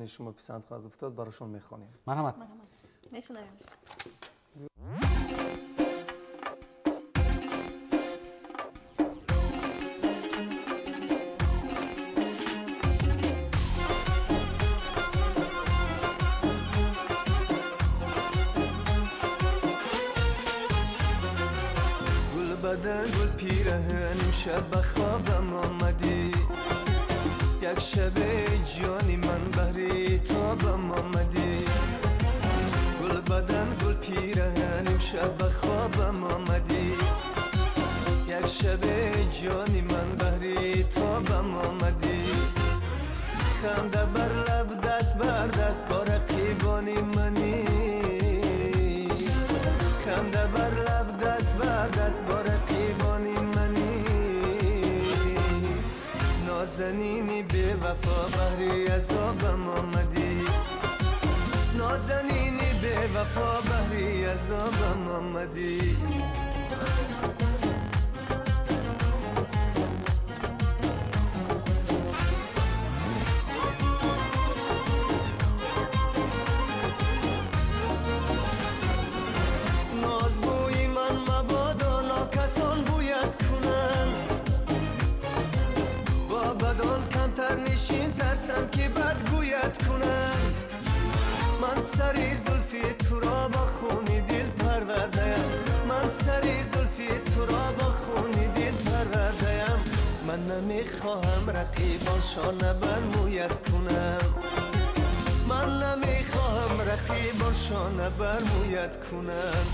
دیوانی شما پسند خواهد افتاد براشون میخوانیم. مرحمت. میشنویم. بدن گل پیرهن شب خوابم آمدی، یک شب جانی من بهری تابم آمدی. گل بدن گل پیرهن شب خوابم آمدی، یک شب جانی من بهری تابم آمدی. خنده بر لب دست بر دست با رقیبانی منی، خنده بر لب دست بر دست با رقیبانی منی. نازنینی به وفا بهری عذابم آمدی، نازنینی به وفا بهری عذابم آمدی. ترسم که بد گوید کنم، من سری زلفی تو را با خونی دل پرورده‌ام، من سری زلفی تو را با خونی دل پرورده‌ام. من نمیخواهم رقیبانشان بر مویت کنم، من نمیخواهم رقیبانشان بر مویت کنم.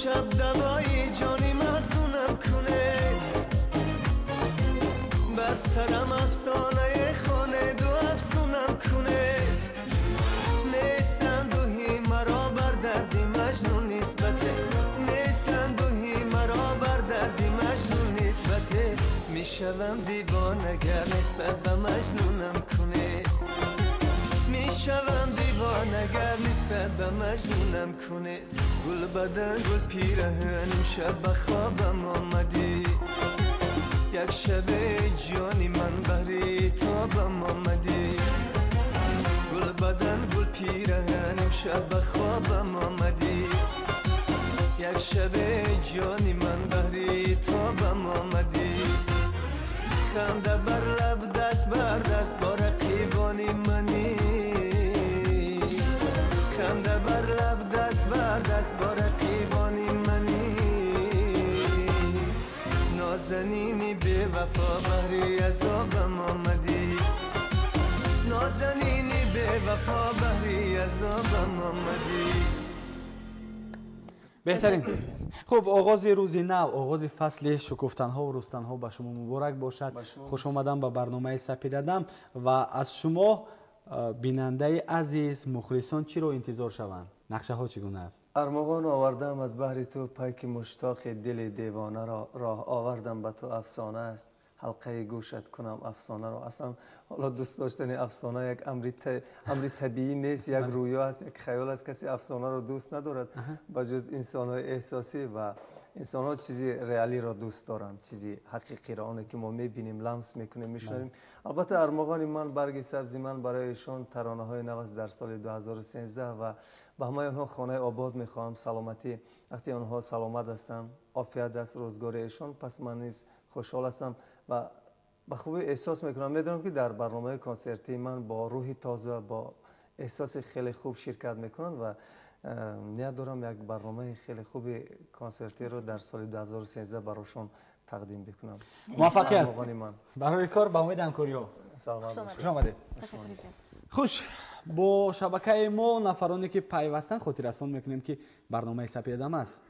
شب دوای جانی مزونم کنه، بر سرم افسانه خانه دو افسونم کنه. نیستن دوهی مرا بر دردی مجنون نسبته، نیستن دوهی مرا بر دردی مجنون نسبته. میشوم دیوانگر نسبت به مجنونم کنه، میشوم دیوانگر نسبت به مجنونم کنه. گل بدن گل پیرهن شب خوابم آمدی، یک شب جانی من بهری تابم آمدی. گل بدن گل پیرهن شب خوابم آمدی، یک شب جانی من بهری تابم آمدی. خنده بر لب دست بر دست با رقیبانی منی، خنده بر لب دست بر دست با رقیبانی منی. نازنینی به وفا بهری عذابم آمدی، نازنینی به وفا بهری عذابم آمدی. بهترین. خب آغاز روز نو، آغاز فصل شکفتن ها و رستن ها به شما مبارک باشد. خوش آمدن به برنامه سپیددم و از شما بیننده عزیز مخلصان چی رو انتظار شوند؟ نقشه ها چگونه است؟ ارمغان آوردم از بحر تو پیک مشتاق دل دیوانه را، راه آوردم به تو افسانه است، حلقه گوشت کنم افسانه را. اصلا حالا دوست داشتن افسانه یک امری طبیعی نیست، یک رویا است، یک خیال است. کسی افسانه را دوست ندارد بجز انسان های احساسی و انسان ها چیزی ریالی را دوست دارند، چیزی حقیقی را، آنی که ما میبینیم، لمس میکنیم، میشنویم. البته ارمغان من برگ سبزی من برای ایشان ترانه های نو در سال 2013 و به همه آنها خانه آباد میخواهم، سلامتی. وقتی آنها سلامت هستند، عافیت است، روزگار ایشان، پس من نیز خوشحال هستم و به خوبی احساس میکنم. میدونم که در برنامه کنسرتی من با روحی تازه، با احساس خیلی خوب شرکت میکنند و نیت دارم یک برنامه خیلی خوب کنسرتی رو در سال 2013 براشون تقدیم بکنم. موفقیت برای کار، با امید همکاری ها. خوش آمدید. خوش. با شبکه ما نفرانی که پیوستن خاطر رسان میکنیم که برنامه سپیددم است.